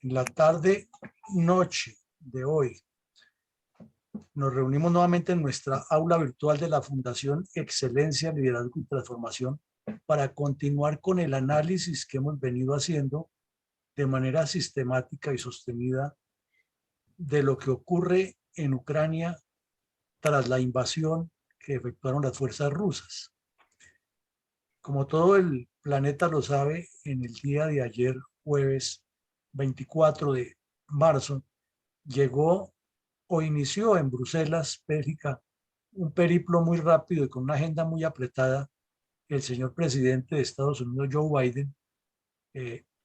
En la tarde, noche de hoy, nos reunimos nuevamente en nuestra aula virtual de la Fundación Excelencia, Liderazgo y Transformación para continuar con el análisis que hemos venido haciendo de manera sistemática y sostenida de lo que ocurre en Ucrania tras la invasión que efectuaron las fuerzas rusas. Como todo el planeta lo sabe, en el día de ayer, jueves 24 de marzo, llegó o inició en Bruselas, Bélgica, un periplo muy rápido y con una agenda muy apretada, el señor presidente de Estados Unidos, Joe Biden,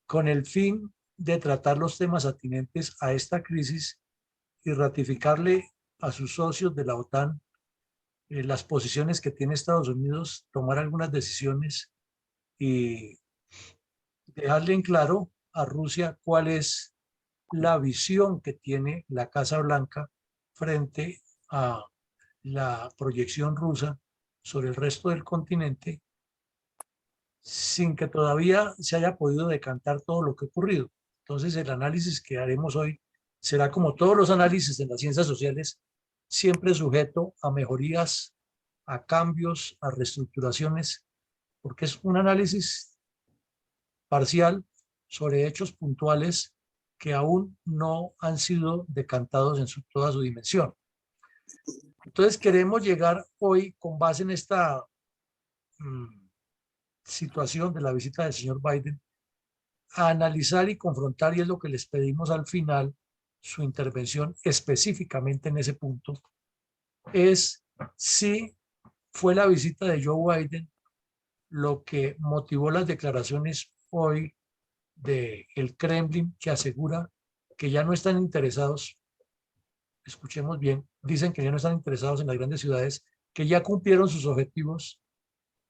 con el fin de tratar los temas atinentes a esta crisis y ratificarle a sus socios de la OTAN las posiciones que tiene Estados Unidos, tomar algunas decisiones y dejarle en claro a Rusia cuál es la visión que tiene la Casa Blanca frente a la proyección rusa sobre el resto del continente, sin que todavía se haya podido decantar todo lo que ha ocurrido. Entonces, el análisis que haremos hoy será, como todos los análisis de las ciencias sociales, siempre sujeto a mejorías, a cambios, a reestructuraciones, porque es un análisis parcial sobre hechos puntuales que aún no han sido decantados en toda su dimensión. Entonces queremos llegar hoy, con base en esta situación de la visita del señor Biden, a analizar y confrontar, y es lo que les pedimos al final, su intervención específicamente en ese punto, es si fue la visita de Joe Biden lo que motivó las declaraciones hoy del Kremlin, que asegura que ya no están interesados, escuchemos bien, dicen que ya no están interesados en las grandes ciudades, que ya cumplieron sus objetivos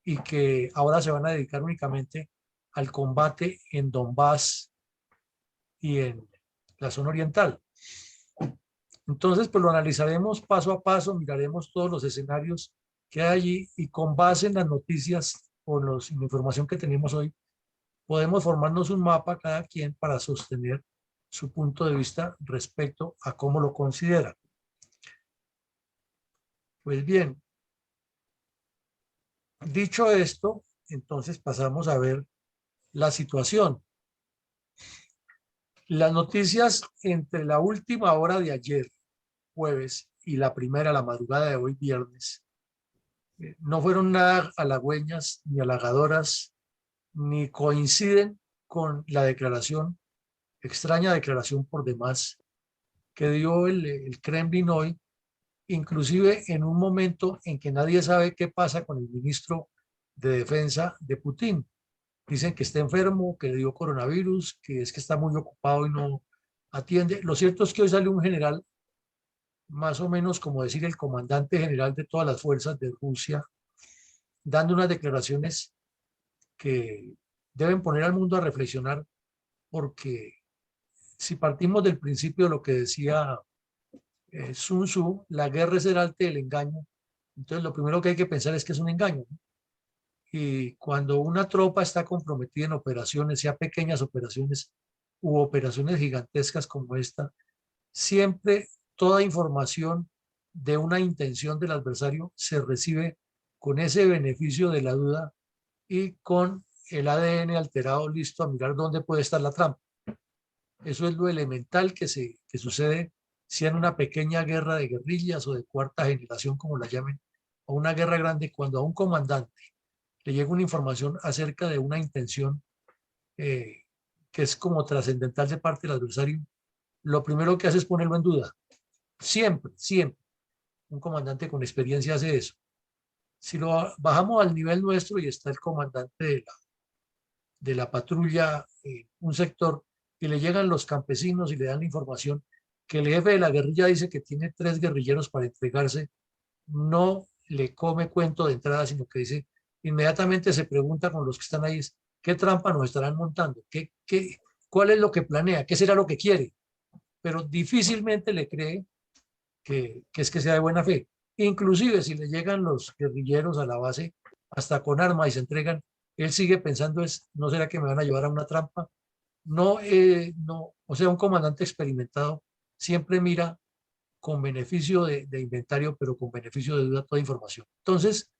y que ahora se van a dedicar únicamente al combate en Donbass y en la zona oriental. Entonces, pues lo analizaremos paso a paso, miraremos todos los escenarios que hay allí y con base en las noticias o en la información que tenemos hoy, podemos formarnos un mapa cada quien para sostener su punto de vista respecto a cómo lo considera. Pues bien, dicho esto, entonces pasamos a ver la situación. Las noticias entre la última hora de ayer, jueves, y la primera, la madrugada de hoy, viernes, no fueron nada halagüeñas ni halagadoras, ni coinciden con la declaración, extraña declaración por demás, que dio el Kremlin hoy, inclusive en un momento en que nadie sabe qué pasa con el ministro de Defensa de Putin. Dicen que está enfermo, que le dio coronavirus, que es que está muy ocupado y no atiende. Lo cierto es que hoy sale un general, más o menos como decir el comandante general de todas las fuerzas de Rusia, dando unas declaraciones que deben poner al mundo a reflexionar, porque si partimos del principio de lo que decía Sun Tzu, la guerra es el arte del engaño, entonces lo primero que hay que pensar es que es un engaño, ¿no? Y cuando una tropa está comprometida en operaciones, sea pequeñas operaciones u operaciones gigantescas como esta, siempre toda información de una intención del adversario se recibe con ese beneficio de la duda y con el ADN alterado, listo a mirar dónde puede estar la trampa. Eso es lo elemental que sucede, sea en una pequeña guerra de guerrillas o de cuarta generación, como la llamen, o una guerra grande, cuando a un comandante le llega una información acerca de una intención que es como trascendental de parte del adversario, lo primero que hace es ponerlo en duda. Siempre, siempre. Un comandante con experiencia hace eso. Si lo bajamos al nivel nuestro y está el comandante de la patrulla, un sector, y le llegan los campesinos y le dan la información que el jefe de la guerrilla dice que tiene 3 guerrilleros para entregarse, no le come cuento de entrada, sino que dice, inmediatamente se pregunta con los que están ahí, ¿qué trampa nos estarán montando? ¿Cuál es lo que planea? ¿Qué será lo que quiere? Pero difícilmente le cree que es que sea de buena fe. Inclusive si le llegan los guerrilleros a la base hasta con armas y se entregan, él sigue pensando no será que me van a llevar a una trampa, o sea, un comandante experimentado siempre mira con beneficio de inventario, pero con beneficio de duda toda información. Entonces,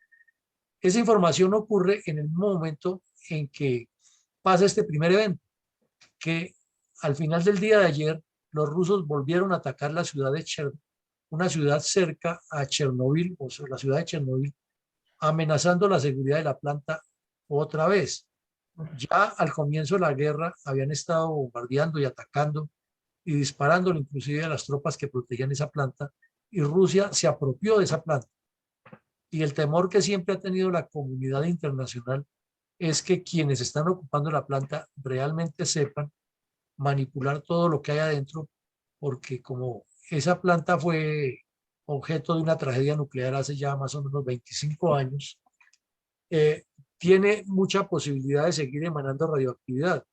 esa información ocurre en el momento en que pasa este primer evento, que al final del día de ayer los rusos volvieron a atacar la ciudad de Chernobyl, una ciudad cerca a Chernobyl, o sea, la ciudad de Chernobyl, amenazando la seguridad de la planta otra vez. Ya al comienzo de la guerra habían estado bombardeando y atacando y disparándole inclusive a las tropas que protegían esa planta, y Rusia se apropió de esa planta. Y el temor que siempre ha tenido la comunidad internacional es que quienes están ocupando la planta realmente sepan manipular todo lo que hay adentro, porque como esa planta fue objeto de una tragedia nuclear hace ya más o menos 25 años, eh, tiene mucha posibilidad de seguir emanando radioactividad.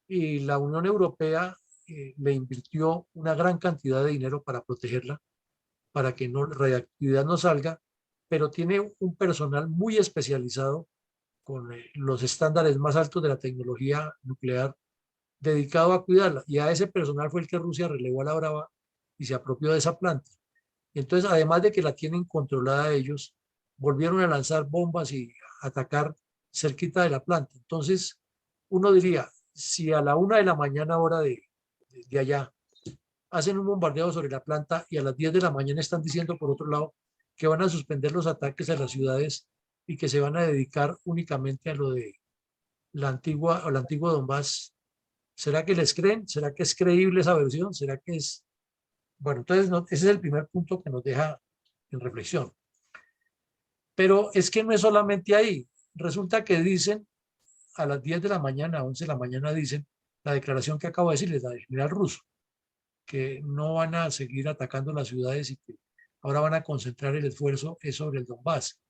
Y la Unión Europea le invirtió una gran cantidad de dinero para protegerla, para que no, radioactividad no salga, pero tiene un personal muy especializado con los estándares más altos de la tecnología nuclear dedicado a cuidarla. Y a ese personal fue el que Rusia relevó a la brava y se apropió de esa planta. Entonces, además de que la tienen controlada ellos, volvieron a lanzar bombas y atacar cerquita de la planta. Entonces, uno diría, si a la 1 de la mañana hora de allá hacen un bombardeo sobre la planta y a las 10 de la mañana están diciendo por otro lado que van a suspender los ataques a las ciudades y que se van a dedicar únicamente a lo de la antigua o el antiguo Donbass, ¿será que les creen? ¿Será que es creíble esa versión? ¿Será que es? Bueno, entonces ese es el primer punto que nos deja en reflexión. Pero es que no es solamente ahí. Resulta que dicen a las 10 de la mañana, 11 de la mañana, dicen la declaración que acabo de decirles, la del general ruso, que no van a seguir atacando las ciudades y que ahora van a concentrar el esfuerzo sobre el Donbass.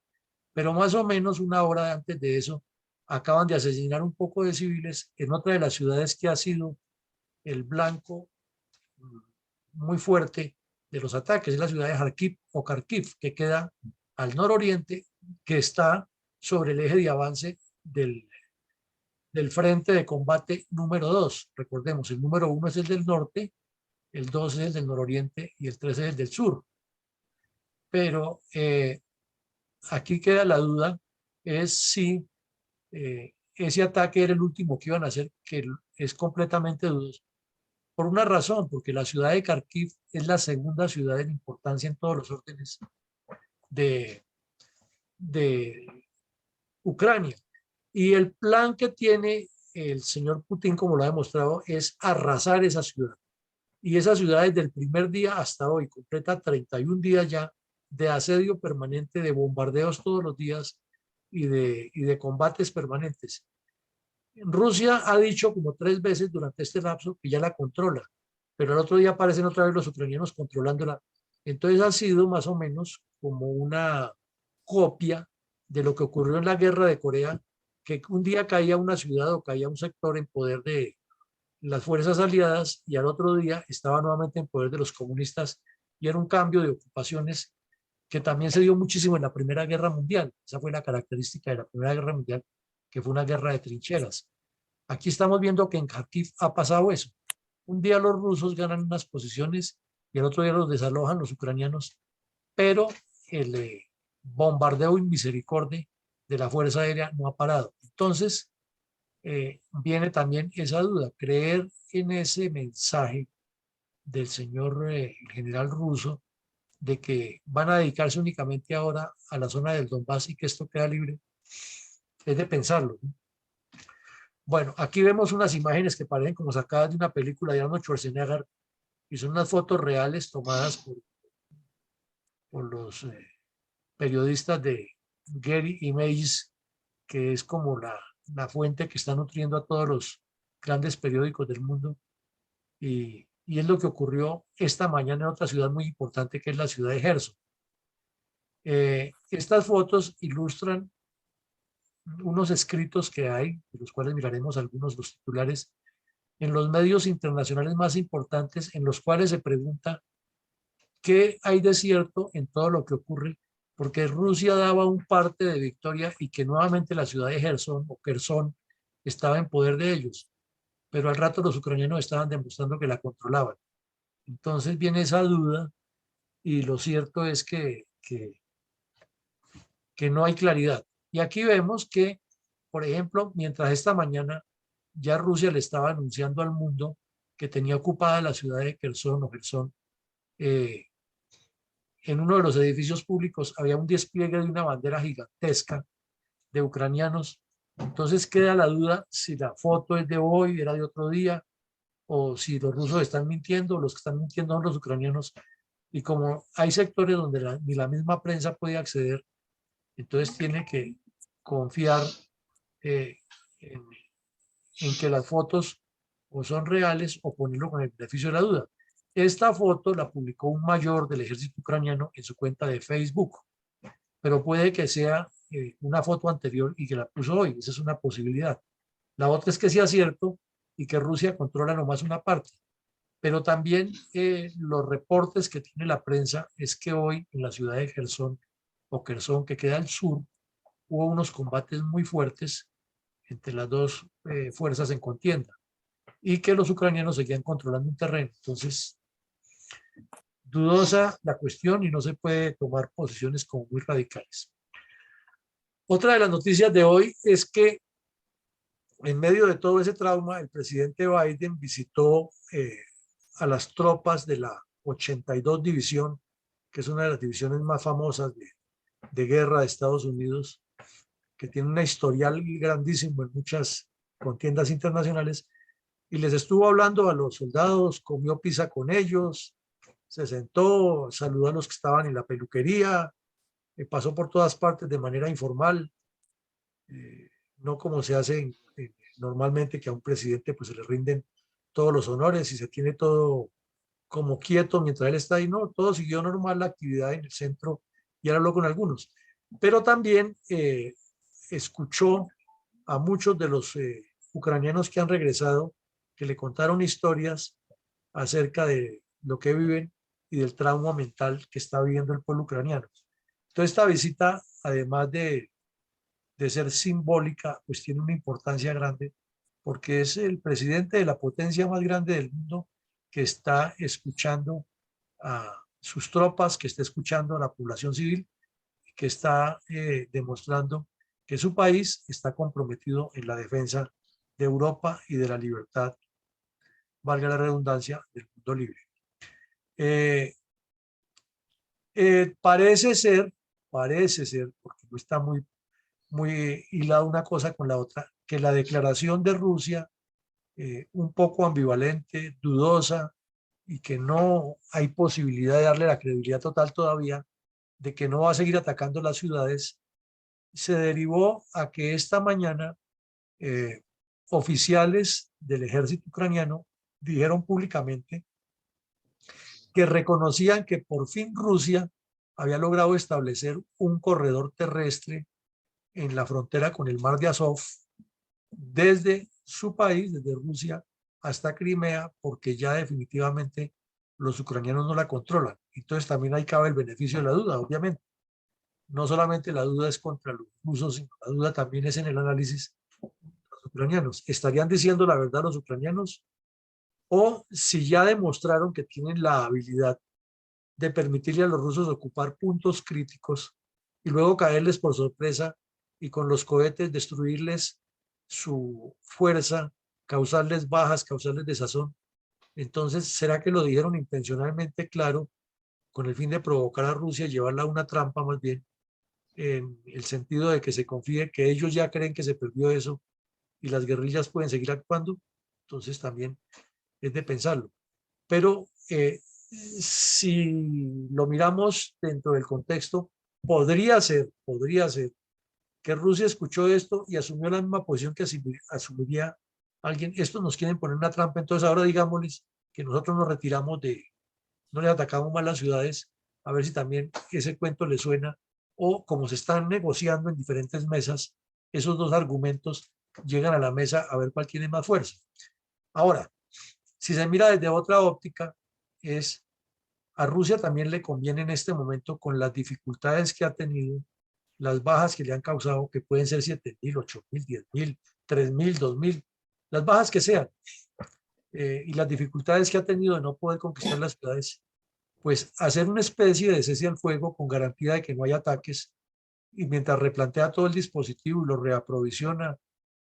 Pero más o menos una hora antes de eso, acaban de asesinar un poco de civiles en otra de las ciudades que ha sido el blanco muy fuerte de los ataques, es la ciudad de Kharkiv o Kharkiv, que queda al nororiente, que está sobre el eje de avance del frente de combate número 2. Recordemos, el número 1 es el del norte, el 2 es el del nororiente y el 3 es el del sur. Pero aquí queda la duda, es si ese ataque era el último que iban a hacer, que es completamente dudoso. Por una razón, porque la ciudad de Kharkiv es la segunda ciudad en importancia en todos los órdenes de, de Ucrania. Y el plan que tiene el señor Putin, como lo ha demostrado, es arrasar esa ciudad. Y esa ciudad desde el primer día hasta hoy completa 31 días ya de asedio permanente, de bombardeos todos los días y de combates permanentes. Rusia ha dicho como 3 veces durante este lapso que ya la controla, pero el otro día aparecen otra vez los ucranianos controlándola. Entonces ha sido más o menos como una copia de lo que ocurrió en la guerra de Corea, que un día caía una ciudad o caía un sector en poder de las fuerzas aliadas y al otro día estaba nuevamente en poder de los comunistas, y era un cambio de ocupaciones que también se dio muchísimo en la Primera Guerra Mundial. Esa fue la característica de la Primera Guerra Mundial, que fue una guerra de trincheras. Aquí estamos viendo que en Kharkiv ha pasado eso. Un día los rusos ganan unas posiciones y el otro día los desalojan los ucranianos, pero el bombardeo inmisericordia de la Fuerza Aérea no ha parado. Entonces, viene también esa duda, creer en ese mensaje del señor general ruso de que van a dedicarse únicamente ahora a la zona del Donbass y que esto queda libre, es de pensarlo, ¿no? Bueno, aquí vemos unas imágenes que parecen como sacadas de una película de Arnold Schwarzenegger y son unas fotos reales tomadas por los periodistas de Getty Images, que es como la fuente que está nutriendo a todos los grandes periódicos del mundo. Y es lo que ocurrió esta mañana en otra ciudad muy importante que es la ciudad de Gerson. Estas fotos ilustran unos escritos que hay, de los cuales miraremos algunos de los titulares, en los medios internacionales más importantes, en los cuales se pregunta qué hay de cierto en todo lo que ocurre, porque Rusia daba un parte de victoria y que nuevamente la ciudad de Gerson o Kherson estaba en poder de ellos. pero al rato los ucranianos estaban demostrando que la controlaban. Entonces viene esa duda y lo cierto es que no hay claridad. Y aquí vemos que, por ejemplo, mientras esta mañana ya Rusia le estaba anunciando al mundo que tenía ocupada la ciudad de Kherson o Kherson, eh, en uno de los edificios públicos había un despliegue de una bandera gigantesca de ucranianos. Entonces queda la duda si la foto es de hoy, era de otro día, o si los rusos están mintiendo, o los que están mintiendo son los ucranianos. Y como hay sectores donde ni la misma prensa puede acceder, entonces tiene que confiar eh, en, en que las fotos o son reales o ponerlo con el beneficio de la duda. Esta foto la publicó un mayor del ejército ucraniano en su cuenta de Facebook, pero puede que sea una foto anterior y que la puso hoy. Esa es una posibilidad. La otra es que sea cierto y que Rusia controla nomás una parte. Pero también los reportes que tiene la prensa es que hoy en la ciudad de Kherson, o Kherson, que queda al sur, hubo unos combates muy fuertes entre las dos fuerzas en contienda y que los ucranianos seguían controlando un terreno. Entonces, dudosa la cuestión y no se puede tomar posiciones como muy radicales. Otra de las noticias de hoy es que en medio de todo ese trauma, el presidente Biden visitó a las tropas de la 82 División, que es una de las divisiones más famosas de guerra de Estados Unidos, que tiene un historial grandísimo en muchas contiendas internacionales, y les estuvo hablando a los soldados, comió pizza con ellos, se sentó, saludó a los que estaban en la peluquería, pasó por todas partes de manera informal, no como se hace normalmente, que a un presidente pues se le rinden todos los honores y se tiene todo como quieto mientras él está ahí. No, todo siguió normal la actividad en el centro y él habló con algunos. Pero también escuchó a muchos de los ucranianos que han regresado, que le contaron historias acerca de lo que viven y del trauma mental que está viviendo el pueblo ucraniano. Entonces esta visita, además de ser simbólica, pues tiene una importancia grande porque es el presidente de la potencia más grande del mundo que está escuchando a sus tropas, que está escuchando a la población civil, que está demostrando que su país está comprometido en la defensa de Europa y de la libertad, valga la redundancia, del mundo libre. Eh, parece ser, porque no está muy hilada una cosa con la otra, que la declaración de Rusia, un poco ambivalente, dudosa, y que no hay posibilidad de darle la credibilidad total todavía, de que no va a seguir atacando las ciudades, se derivó a que esta mañana oficiales del ejército ucraniano dijeron públicamente que reconocían que por fin Rusia había logrado establecer un corredor terrestre en la frontera con el mar de Azov, desde su país, desde Rusia hasta Crimea, porque ya definitivamente los ucranianos no la controlan. Entonces también ahí cabe el beneficio de la duda, obviamente. No solamente la duda es contra los rusos, sino la duda también es en el análisis de los ucranianos. ¿Estarían diciendo la verdad los ucranianos? O si ya demostraron que tienen la habilidad de permitirle a los rusos ocupar puntos críticos y luego caerles por sorpresa y con los cohetes destruirles su fuerza, causarles bajas, causarles desazón. Entonces, ¿será que lo dijeron intencionalmente claro con el fin de provocar a Rusia y llevarla a una trampa más bien, en el sentido de que se confíe que ellos ya creen que se perdió eso y las guerrillas pueden seguir actuando? Entonces también es de pensarlo. Pero si lo miramos dentro del contexto, podría ser que Rusia escuchó esto y asumió la misma posición que asumiría alguien. Estos nos quieren poner una trampa, entonces ahora digámosles que nosotros nos retiramos no les atacamos más las ciudades, a ver si también ese cuento les suena, o como se están negociando en diferentes mesas, esos dos argumentos llegan a la mesa a ver cuál tiene más fuerza. Ahora, si se mira desde otra óptica, es a Rusia también le conviene en este momento, con las dificultades que ha tenido, las bajas que le han causado, que pueden ser 7.000, 8.000, 10.000, 3.000, 2.000. las bajas que sean, y las dificultades que ha tenido de no poder conquistar las ciudades, pues hacer una especie de cese al fuego con garantía de que no hay ataques, y mientras replantea todo el dispositivo y lo reaprovisiona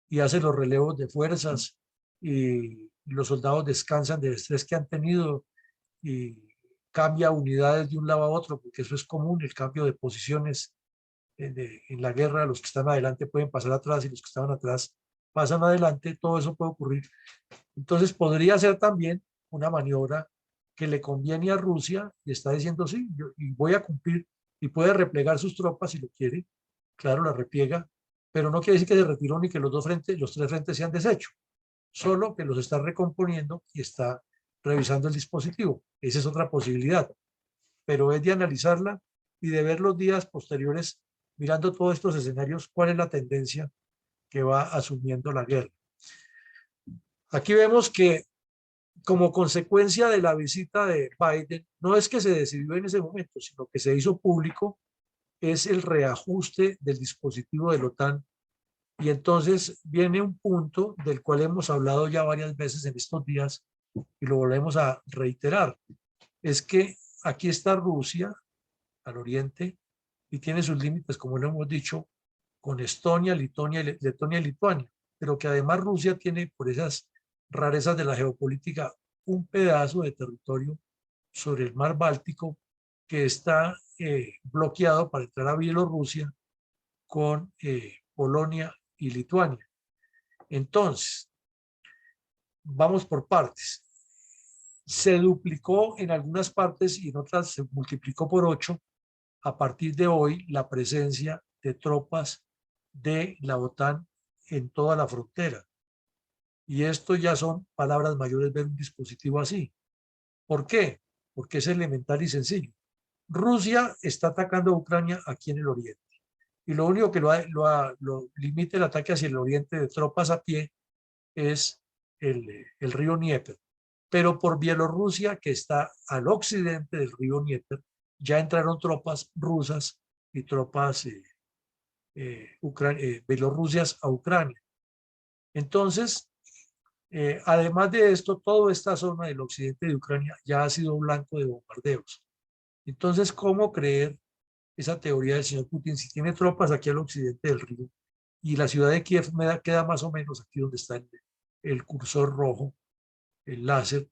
y hace los relevos de fuerzas y los soldados descansan del estrés que han tenido y cambia unidades de un lado a otro, porque eso es común, el cambio de posiciones en la guerra, los que están adelante pueden pasar atrás y los que estaban atrás pasan adelante, todo eso puede ocurrir. Entonces podría ser también una maniobra que le conviene a Rusia y está diciendo sí, yo y voy a cumplir y puede replegar sus tropas si lo quiere, claro, la repliega, pero no quiere decir que se retiró ni que los dos frentes, los tres frentes se han deshecho, solo que los está recomponiendo y está revisando el dispositivo. Esa es otra posibilidad, pero es de analizarla y de ver los días posteriores, mirando todos estos escenarios, cuál es la tendencia que va asumiendo la guerra. Aquí vemos que como consecuencia de la visita de Biden, no es que se decidió en ese momento, sino que se hizo público, es el reajuste del dispositivo de la OTAN. Y entonces viene un punto del cual hemos hablado ya varias veces en estos días y lo volvemos a reiterar. Es que aquí está Rusia al oriente y tiene sus límites, como lo hemos dicho, con Estonia, Letonia y Lituania, pero que además Rusia tiene, por esas rarezas de la geopolítica, un pedazo de territorio sobre el mar Báltico que está bloqueado para entrar a Bielorrusia con Polonia y Lituania. Entonces, vamos por partes. Se duplicó en algunas partes y en otras se multiplicó por 8 a partir de hoy la presencia de tropas de la OTAN en toda la frontera. Y esto ya son palabras mayores ver un dispositivo así. ¿Por qué? Porque es elemental y sencillo. Rusia está atacando a Ucrania aquí en el oriente. Y lo único que lo limita el ataque hacia el oriente de tropas a pie es el río Dnieper. Pero por Bielorrusia, que está al occidente del río Dnieper, ya entraron tropas rusas y tropas bielorrusias a Ucrania. Entonces, además de esto, toda esta zona del occidente de Ucrania ya ha sido blanco de bombardeos. Entonces, ¿cómo creer esa teoría del señor Putin si tiene tropas aquí al occidente del río y la ciudad de Kiev queda más o menos aquí donde está el cursor rojo, el láser,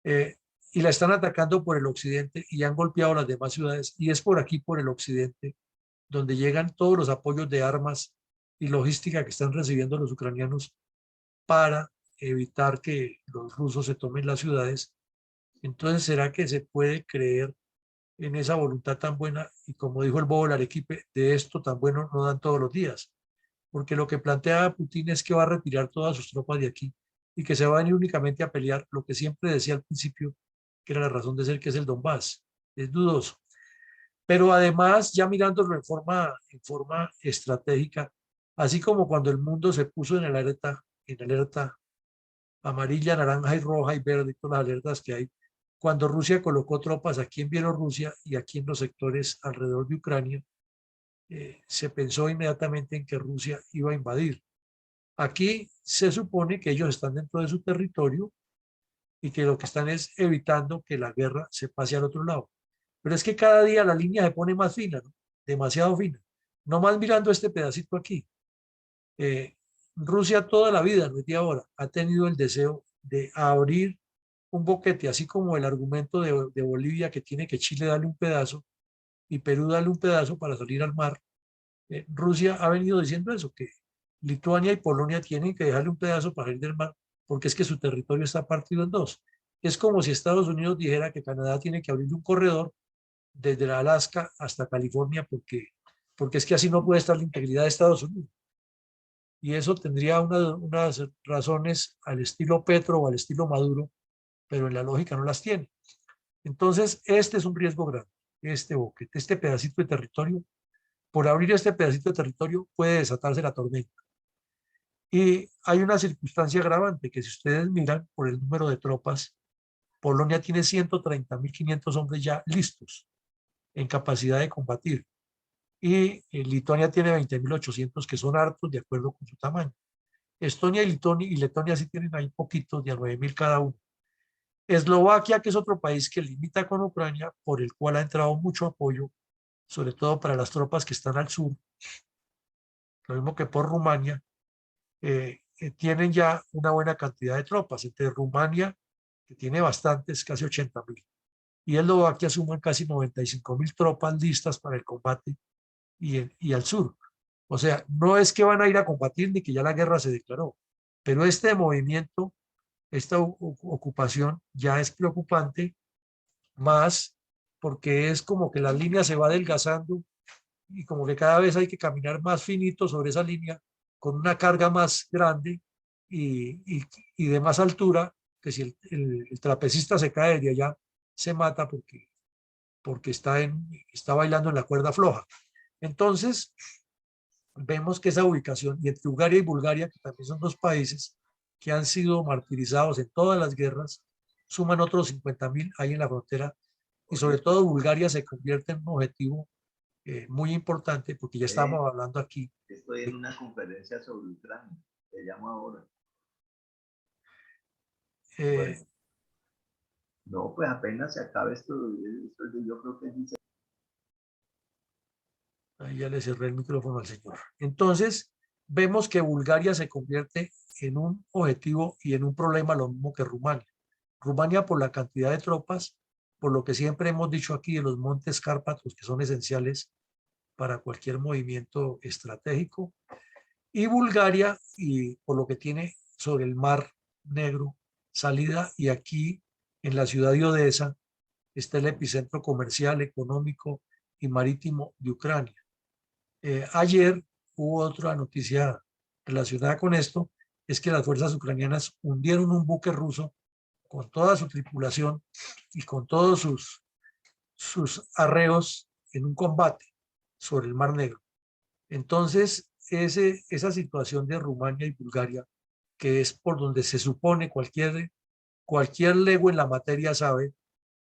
eh, y la están atacando por el occidente y han golpeado las demás ciudades y es por aquí, por el occidente, donde llegan todos los apoyos de armas y logística que están recibiendo los ucranianos para evitar que los rusos se tomen las ciudades. Entonces, ¿será que se puede creer en esa voluntad tan buena? Y como dijo el bobo Arequipe, de esto tan bueno no dan todos los días, porque lo que plantea Putin es que va a retirar todas sus tropas de aquí y que se va a venir únicamente a pelear lo que siempre decía al principio, que era la razón de ser, que es el Donbass. Es dudoso. Pero además, ya mirándolo en forma estratégica, así como cuando el mundo se puso en alerta amarilla, naranja y roja y verde, todas las alertas que hay, cuando Rusia colocó tropas aquí en Bielorrusia y aquí en los sectores alrededor de Ucrania, se pensó inmediatamente en que Rusia iba a invadir. Aquí se supone que ellos están dentro de su territorio y que lo que están es evitando que la guerra se pase al otro lado. Pero es que cada día la línea se pone más fina, ¿no? Demasiado fina. No más mirando este pedacito aquí. Eh, Rusia toda la vida, no es de ahora, ha tenido el deseo de abrir un boquete, así como el argumento de Bolivia que tiene que Chile darle un pedazo y Perú darle un pedazo para salir al mar. Rusia ha venido diciendo eso, que Lituania y Polonia tienen que dejarle un pedazo para salir del mar, porque es que su territorio está partido en dos. Es como si Estados Unidos dijera que Canadá tiene que abrir un corredor desde la Alaska hasta California, porque es que así no puede estar la integridad de Estados Unidos. Y eso tendría unas razones al estilo Petro o al estilo Maduro, pero en la lógica no las tiene. Entonces, este es un riesgo grande, este boquete, este pedacito de territorio. Por abrir este pedacito de territorio puede desatarse la tormenta. Y hay una circunstancia agravante que si ustedes miran por el número de tropas, Polonia tiene 130.500 hombres ya listos en capacidad de combatir y Lituania tiene 20.800 que son hartos de acuerdo con su tamaño. Estonia y Letonia sí tienen ahí poquitos, de a 9.000 cada uno. Eslovaquia, que es otro país que limita con Ucrania, por el cual ha entrado mucho apoyo, sobre todo para las tropas que están al sur, lo mismo que por Rumania, tienen ya una buena cantidad de tropas. Entre Rumania, que tiene bastantes, casi 80.000, y Eslovaquia suman casi 95.000 tropas listas para el combate y al sur. O sea, no es que van a ir a combatir ni que ya la guerra se declaró, pero este movimiento, esta ocupación ya es preocupante, más porque es como que la línea se va adelgazando y como que cada vez hay que caminar más finito sobre esa línea con una carga más grande y de más altura, que si el trapecista se cae de allá, se mata porque está bailando en la cuerda floja. Entonces, vemos que esa ubicación, y entre Bulgaria y Bulgaria, que también son dos países que han sido martirizados en todas las guerras, suman otros 50.000 ahí en la frontera, y sobre Oye, todo Bulgaria se convierte en un objetivo muy importante, porque ya ve, estamos hablando aquí. estoy en una conferencia sobre Ucrania. Te llamo ahora. Eh, Bueno, no, pues apenas se acabe esto yo creo que dice. Ahí ya le cerré el micrófono al señor. Entonces, vemos que Bulgaria se convierte en un objetivo y en un problema lo mismo que Rumania. Rumania por la cantidad de tropas, por lo que siempre hemos dicho aquí de los montes Cárpatos, que son esenciales para cualquier movimiento estratégico, y Bulgaria y por lo que tiene sobre el Mar Negro salida, y aquí en la ciudad de Odessa está el epicentro comercial, económico y marítimo de Ucrania. Ayer hubo otra noticia relacionada con esto, es que las fuerzas ucranianas hundieron un buque ruso con toda su tripulación y con todos sus arreos en un combate sobre el Mar Negro. Entonces, esa situación de Rumania y Bulgaria, que es por donde se supone cualquier lego en la materia sabe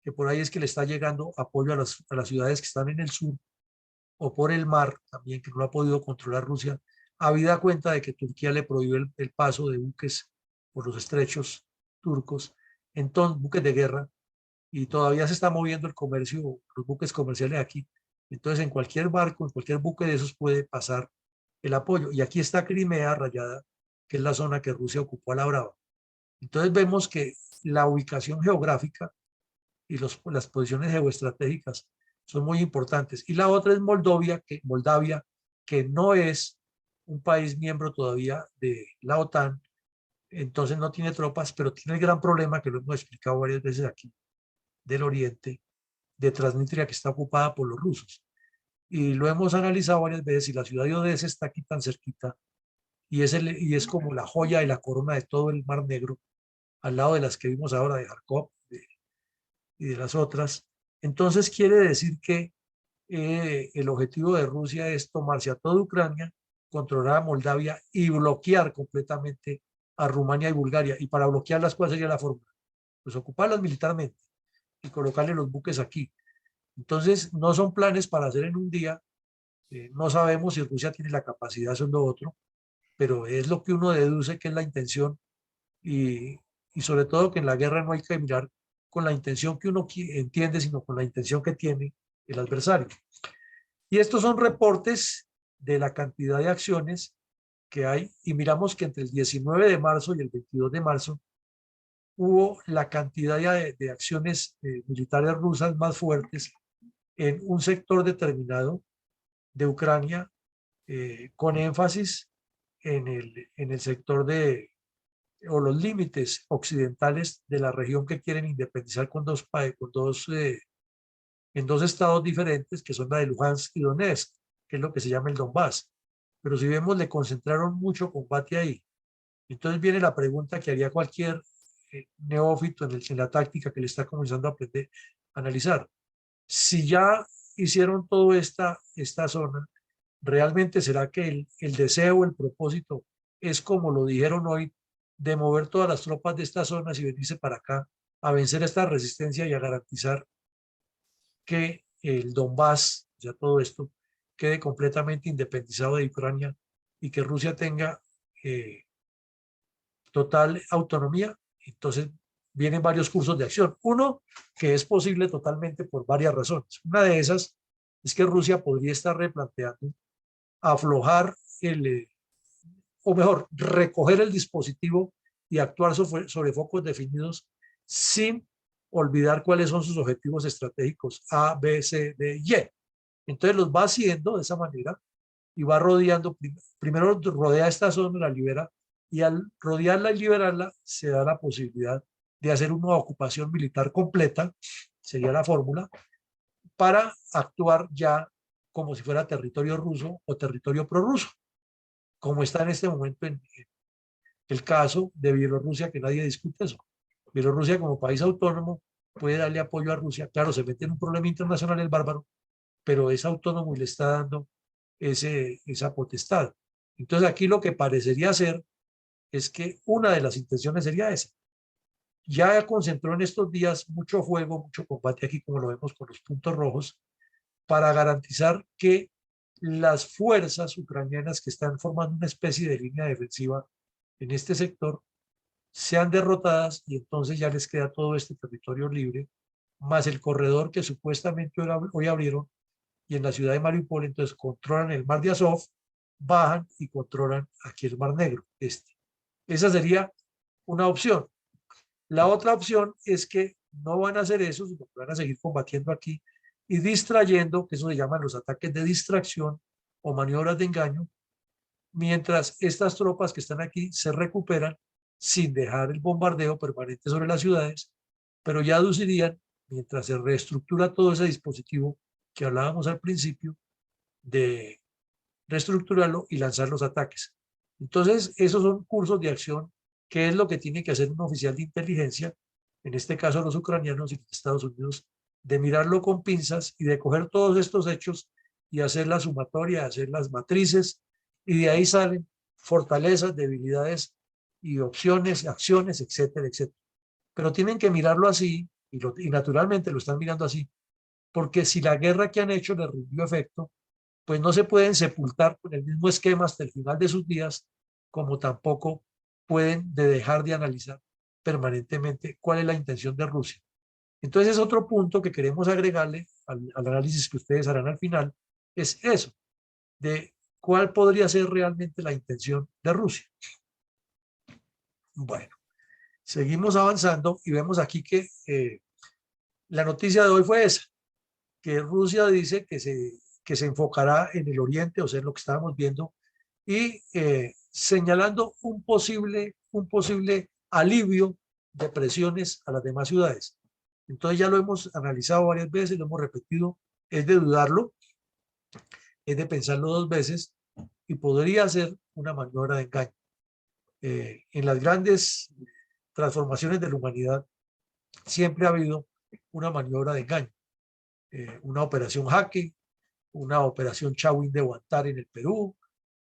que por ahí es que le está llegando apoyo a las ciudades que están en el sur, o por el mar también, que no ha podido controlar Rusia, habida cuenta de que Turquía le prohíbe el paso de buques por los estrechos turcos, entonces buques de guerra, y todavía se está moviendo el comercio, los buques comerciales aquí. Entonces, en cualquier barco, en cualquier buque de esos puede pasar el apoyo. Y aquí está Crimea rayada, que es la zona que Rusia ocupó a la brava. Entonces, vemos que la ubicación geográfica y las posiciones geoestratégicas son muy importantes. Y la otra es Moldavia, que no es un país miembro todavía de la OTAN, entonces no tiene tropas, pero tiene el gran problema que lo hemos explicado varias veces aquí, del oriente, de Transnistria, que está ocupada por los rusos. Y lo hemos analizado varias veces, y la ciudad de Odessa está aquí tan cerquita, y es como la joya y la corona de todo el Mar Negro, al lado de las que vimos ahora de Kharkov y de las otras. Entonces quiere decir que el objetivo de Rusia es tomarse a toda Ucrania, controlar a Moldavia y bloquear completamente a Rumania y Bulgaria. Y para bloquearlas, ¿cuál sería la fórmula? Pues ocuparlas militarmente y colocarle los buques aquí. Entonces, no son planes para hacer en un día. No sabemos si Rusia tiene la capacidad, eso es lo otro, pero es lo que uno deduce que es la intención, y, y sobre todo que en la guerra no hay que mirar con la intención que uno entiende, sino con la intención que tiene el adversario. Y estos son reportes de la cantidad de acciones que hay, y miramos que entre el 19 de marzo y el 22 de marzo hubo la cantidad de acciones militares rusas más fuertes en un sector determinado de Ucrania, con énfasis en el sector o los límites occidentales de la región que quieren independizar en dos estados diferentes, que son la de Luhansk y Donetsk, que es lo que se llama el Donbass. Pero si vemos, le concentraron mucho combate ahí. Entonces viene la pregunta que haría cualquier neófito en la táctica que le está comenzando a aprender a analizar. Si ya hicieron toda esta zona, ¿realmente será que el deseo, el propósito es como lo dijeron hoy, de mover todas las tropas de estas zonas y venirse para acá a vencer esta resistencia y a garantizar que el Donbass, ya todo esto, quede completamente independizado de Ucrania, y que Rusia tenga total autonomía. Entonces vienen varios cursos de acción. Uno, que es posible totalmente por varias razones. Una de esas es que Rusia podría estar replanteando aflojar o mejor, recoger el dispositivo y actuar sobre focos definidos sin olvidar cuáles son sus objetivos estratégicos A, B, C, D, Y. Entonces los va haciendo de esa manera y va rodeando, primero rodea esta zona, la libera, y al rodearla y liberarla se da la posibilidad de hacer una ocupación militar completa, sería la fórmula, para actuar ya como si fuera territorio ruso o territorio prorruso, como está en este momento en el caso de Bielorrusia, que nadie discute eso. Bielorrusia como país autónomo puede darle apoyo a Rusia, claro, se mete en un problema internacional el bárbaro, pero es autónomo y le está dando esa potestad. Entonces aquí lo que parecería ser es que una de las intenciones sería esa. Ya concentró en estos días mucho fuego, mucho combate aquí, como lo vemos con los puntos rojos, para garantizar que las fuerzas ucranianas que están formando una especie de línea defensiva en este sector sean derrotadas y entonces ya les queda todo este territorio libre, más el corredor que supuestamente hoy abrieron y en la ciudad de Mariupol, entonces controlan el mar de Azov, bajan y controlan aquí el mar Negro. Esa sería una opción. La otra opción es que no van a hacer eso, sino que van a seguir combatiendo aquí y distrayendo, que eso se llaman los ataques de distracción o maniobras de engaño, mientras estas tropas que están aquí se recuperan sin dejar el bombardeo permanente sobre las ciudades, pero ya aducirían, mientras se reestructura todo ese dispositivo que hablábamos al principio, de reestructurarlo y lanzar los ataques. Entonces, esos son cursos de acción, que es lo que tiene que hacer un oficial de inteligencia, en este caso los ucranianos y los Estados Unidos, de mirarlo con pinzas y de coger todos estos hechos y hacer la sumatoria, hacer las matrices, y de ahí salen fortalezas, debilidades y opciones, acciones, etcétera, etcétera. Pero tienen que mirarlo así, y naturalmente lo están mirando así, porque si la guerra que han hecho les rindió efecto, pues no se pueden sepultar con el mismo esquema hasta el final de sus días, como tampoco pueden dejar de analizar permanentemente cuál es la intención de Rusia. Entonces es otro punto que queremos agregarle al análisis que ustedes harán al final, es eso, de cuál podría ser realmente la intención de Rusia. Bueno, seguimos avanzando y vemos aquí que la noticia de hoy fue esa, que Rusia dice que se enfocará en el oriente, o sea, en lo que estábamos viendo, y señalando un posible alivio de presiones a las demás ciudades. Entonces ya lo hemos analizado varias veces, lo hemos repetido, es de dudarlo, es de pensarlo dos veces y podría ser una maniobra de engaño. En las grandes transformaciones de la humanidad siempre ha habido una maniobra de engaño, una operación Jaque, una operación Chawin de Huantar en el Perú,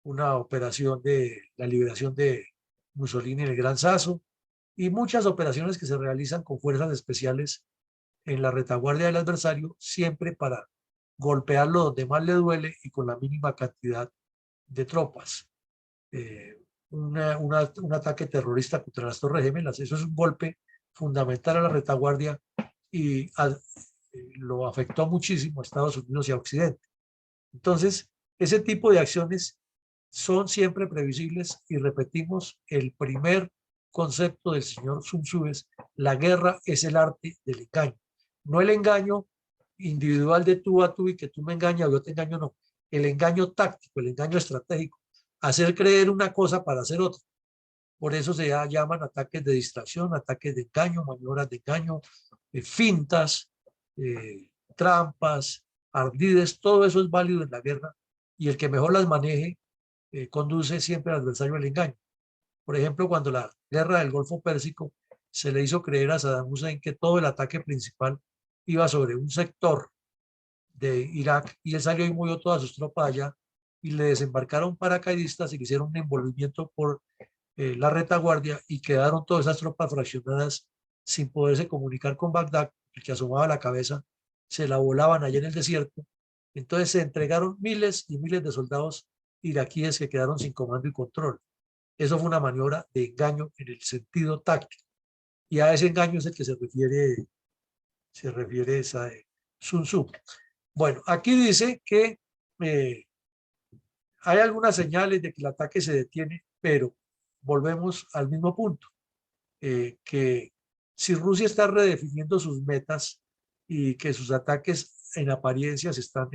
una operación de la liberación de Mussolini en el Gran Sasso y muchas operaciones que se realizan con fuerzas especiales en la retaguardia del adversario, siempre para golpearlo donde más le duele y con la mínima cantidad de tropas. Un ataque terrorista contra las Torres Gemelas, eso es un golpe fundamental a la retaguardia y lo afectó muchísimo a Estados Unidos y a Occidente. Entonces, ese tipo de acciones son siempre previsibles y repetimos, el primer concepto del señor Sun Tzu es: la guerra es el arte del engaño. No el engaño individual de tú a tú y que tú me engañas o yo te engaño, no. El engaño táctico, el engaño estratégico, hacer creer una cosa para hacer otra. Por eso se llaman ataques de distracción, ataques de engaño, maniobras de engaño, fintas, trampas, ardides, todo eso es válido en la guerra y el que mejor las maneje conduce siempre al adversario al engaño. Por ejemplo, cuando la guerra del Golfo Pérsico se le hizo creer a Saddam Hussein que todo el ataque principal iba sobre un sector de Irak y él salió y movió todas sus tropas allá y le desembarcaron paracaidistas y le hicieron un envolvimiento por la retaguardia y quedaron todas esas tropas fraccionadas sin poderse comunicar con Bagdad. El que asomaba la cabeza se la volaban allá en el desierto. Entonces se entregaron miles y miles de soldados iraquíes que quedaron sin comando y control. Eso fue una maniobra de engaño en el sentido táctico. Y a ese engaño es el que se refiere esa Sun Tzu. Bueno, aquí dice que eh, hay algunas señales de que el ataque se detiene, pero volvemos al mismo punto, que si Rusia está redefiniendo sus metas y que sus ataques en apariencia se están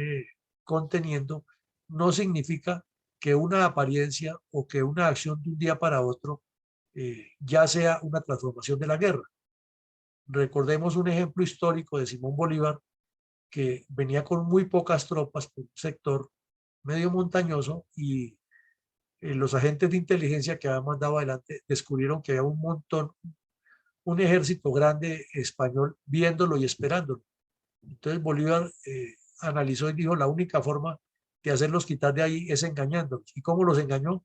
conteniendo, no significa que una apariencia o que una acción de un día para otro ya sea una transformación de la guerra. Recordemos un ejemplo histórico de Simón Bolívar, que venía con muy pocas tropas por un sector medio montañoso y los agentes de inteligencia que habían mandado adelante descubrieron que había un montón, un ejército grande español viéndolo y esperándolo. Entonces Bolívar analizó y dijo, la única forma de hacerlos quitar de ahí es engañándolos. ¿Y cómo los engañó?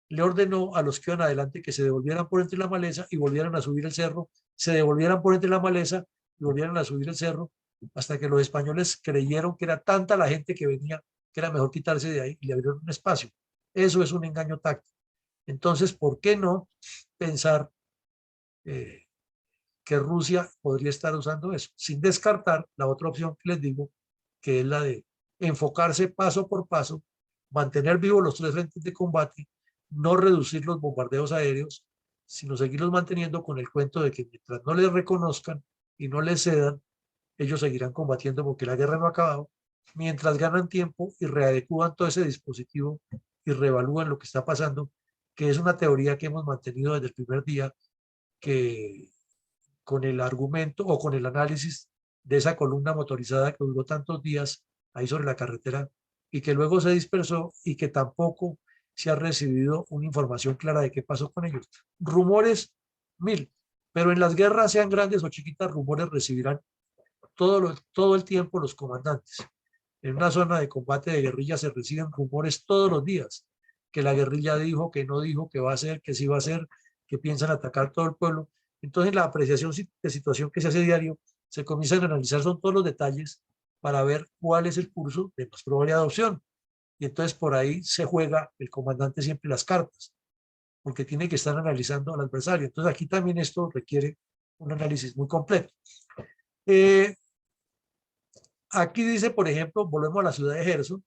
Le ordenó a los que iban adelante que se devolvieran por entre la maleza y volvieran a subir el cerro, se devolvieran por entre la maleza y volvieran a subir el cerro, hasta que los españoles creyeron que era tanta la gente que venía que era mejor quitarse de ahí y le abrieron un espacio. Eso es un engaño táctico. Entonces, ¿por qué no pensar eh, que Rusia podría estar usando eso? Sin descartar la otra opción que les digo, que es la de enfocarse paso por paso, mantener vivos los tres frentes de combate, no reducir los bombardeos aéreos, sino seguirlos manteniendo con el cuento de que mientras no les reconozcan y no les cedan, ellos seguirán combatiendo porque la guerra no ha acabado, mientras ganan tiempo y readecuan todo ese dispositivo y reevalúan lo que está pasando, que es una teoría que hemos mantenido desde el primer día, que con el argumento o con el análisis de esa columna motorizada que duró tantos días ahí sobre la carretera y que luego se dispersó y que tampoco se ha recibido una información clara de qué pasó con ellos. Rumores, mil, pero en las guerras, sean grandes o chiquitas, rumores recibirán todo el tiempo los comandantes. En una zona de combate de guerrilla se reciben rumores todos los días, que la guerrilla dijo, que no dijo, que va a hacer, que sí va a hacer, que piensan atacar todo el pueblo. Entonces la apreciación de situación que se hace diario se comienza a analizar, son todos los detalles para ver cuál es el curso de más probable adopción. Y entonces por ahí se juega el comandante siempre las cartas, porque tiene que estar analizando al adversario. Entonces aquí también esto requiere un análisis muy completo. Aquí dice, por ejemplo, volvemos a la ciudad de Gerson,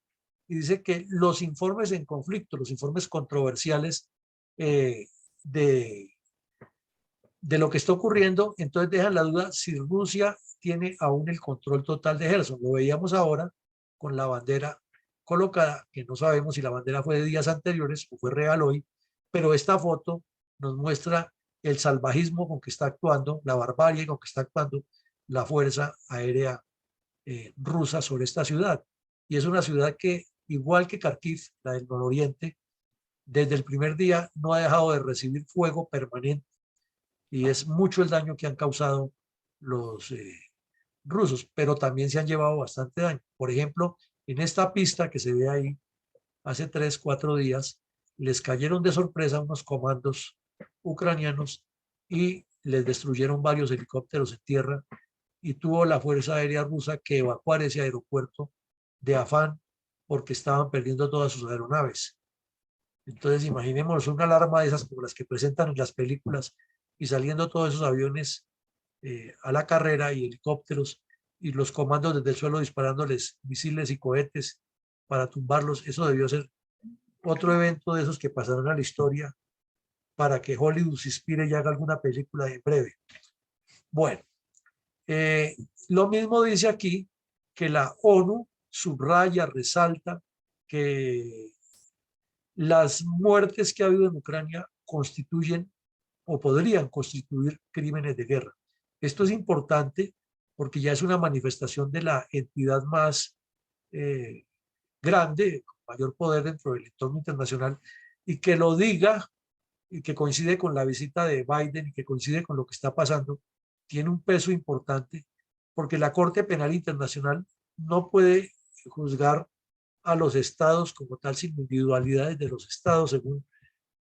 y dice que los informes en conflicto, los informes controversiales eh, de, de lo que está ocurriendo, entonces dejan la duda si Rusia tiene aún el control total de Gerson. Lo veíamos ahora con la bandera colocada, que no sabemos si la bandera fue de días anteriores o fue real hoy, pero esta foto nos muestra el salvajismo con que está actuando, la barbarie con que está actuando la Fuerza Aérea rusa sobre esta ciudad. Y es una ciudad que, igual que Kharkiv, la del nororiente, desde el primer día no ha dejado de recibir fuego permanente y es mucho el daño que han causado los rusos, pero también se han llevado bastante daño. Por ejemplo, en esta pista que se ve ahí, hace 3, 4 días, les cayeron de sorpresa unos comandos ucranianos y les destruyeron varios helicópteros en tierra y tuvo la Fuerza Aérea Rusa que evacuar ese aeropuerto de afán porque estaban perdiendo todas sus aeronaves. Entonces, imaginemos una alarma de esas como las que presentan en las películas y saliendo todos esos aviones a la carrera y helicópteros y los comandos desde el suelo disparándoles misiles y cohetes para tumbarlos. Eso debió ser otro evento de esos que pasarán a la historia para que Hollywood se inspire y haga alguna película en breve. Bueno, lo mismo dice aquí que la ONU subraya, resalta que las muertes que ha habido en Ucrania constituyen o podrían constituir crímenes de guerra. Esto es importante porque ya es una manifestación de la entidad más grande, con mayor poder dentro del entorno internacional, y que lo diga y que coincide con la visita de Biden y que coincide con lo que está pasando, tiene un peso importante porque la Corte Penal Internacional no puede juzgar a los estados como tal sin individualidades de los estados según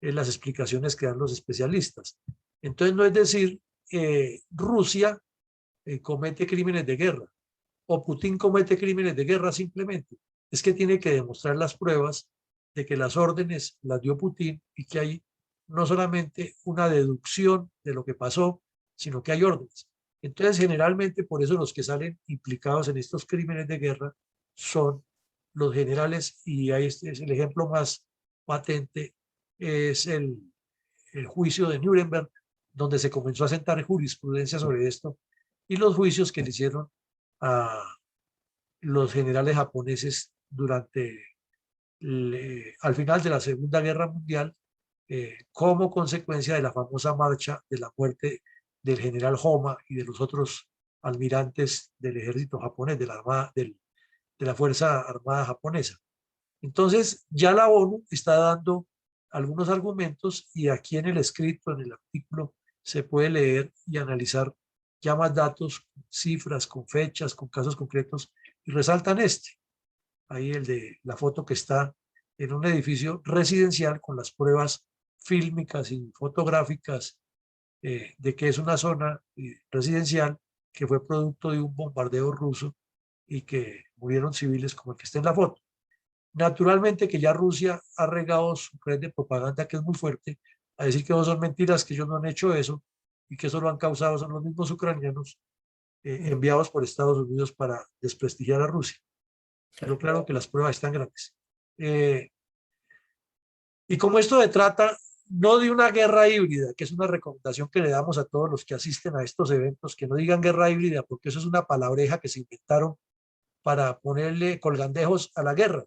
las explicaciones que dan los especialistas. Entonces no es decir Rusia comete crímenes de guerra o Putin comete crímenes de guerra simplemente. Es que tiene que demostrar las pruebas de que las órdenes las dio Putin y que hay no solamente una deducción de lo que pasó, sino que hay órdenes. Entonces, generalmente, por eso los que salen implicados en estos crímenes de guerra son los generales, y ahí este es el ejemplo más patente, es el juicio de Nuremberg, donde se comenzó a sentar jurisprudencia sobre esto, y los juicios que le hicieron a los generales japoneses al final de la Segunda Guerra Mundial, como consecuencia de la famosa marcha de la muerte del general Homa y de los otros almirantes del ejército japonés, de la Fuerza Armada japonesa. Entonces, ya la ONU está dando algunos argumentos, y aquí en el escrito, en el artículo, se puede leer y analizar ya más datos, cifras, con fechas, con casos concretos, y resaltan ahí el de la foto que está en un edificio residencial con las pruebas fílmicas y fotográficas de que es una zona residencial que fue producto de un bombardeo ruso y que murieron civiles como el que está en la foto. Naturalmente que ya Rusia ha regado su red de propaganda, que es muy fuerte, a decir que no son mentiras, que ellos no han hecho eso y que eso lo han causado son los mismos ucranianos enviados por Estados Unidos para desprestigiar a Rusia. Pero claro que las pruebas están grandes. Y como esto se trata no de una guerra híbrida, que es una recomendación que le damos a todos los que asisten a estos eventos, que no digan guerra híbrida, porque eso es una palabreja que se inventaron para ponerle colgandejos a la guerra.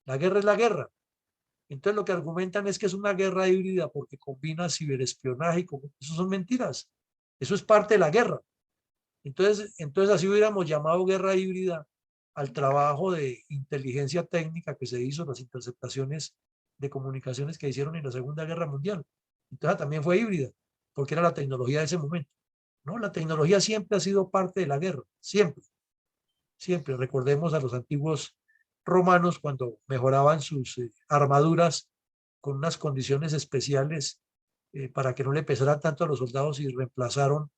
La guerra es la guerra. Entonces lo que argumentan es que es una guerra híbrida porque combina ciberespionaje y eso son mentiras. Eso es parte de la guerra. Entonces así hubiéramos llamado guerra híbrida al trabajo de inteligencia técnica que se hizo, las interceptaciones de comunicaciones que hicieron en la Segunda Guerra Mundial. Entonces también fue híbrida, porque era la tecnología de ese momento. No, la tecnología siempre ha sido parte de la guerra, siempre, siempre. Recordemos a los antiguos romanos cuando mejoraban sus armaduras con unas condiciones especiales para que no le pesaran tanto a los soldados, y reemplazaron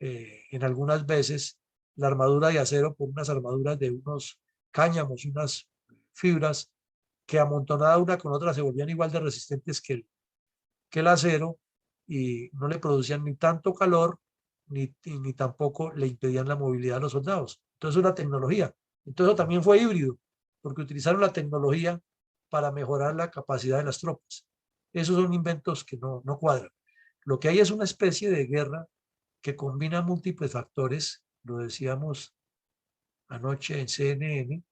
en algunas veces la armadura de acero por unas armaduras de unos cáñamos y unas fibras que amontonada una con otra se volvían igual de resistentes que el acero, y no le producían ni tanto calor ni tampoco le impedían la movilidad a los soldados. Entonces una tecnología. Entonces eso también fue híbrido, porque utilizaron la tecnología para mejorar la capacidad de las tropas. Esos son inventos que no cuadran. Lo que hay es una especie de guerra que combina múltiples factores, lo decíamos anoche en CNN,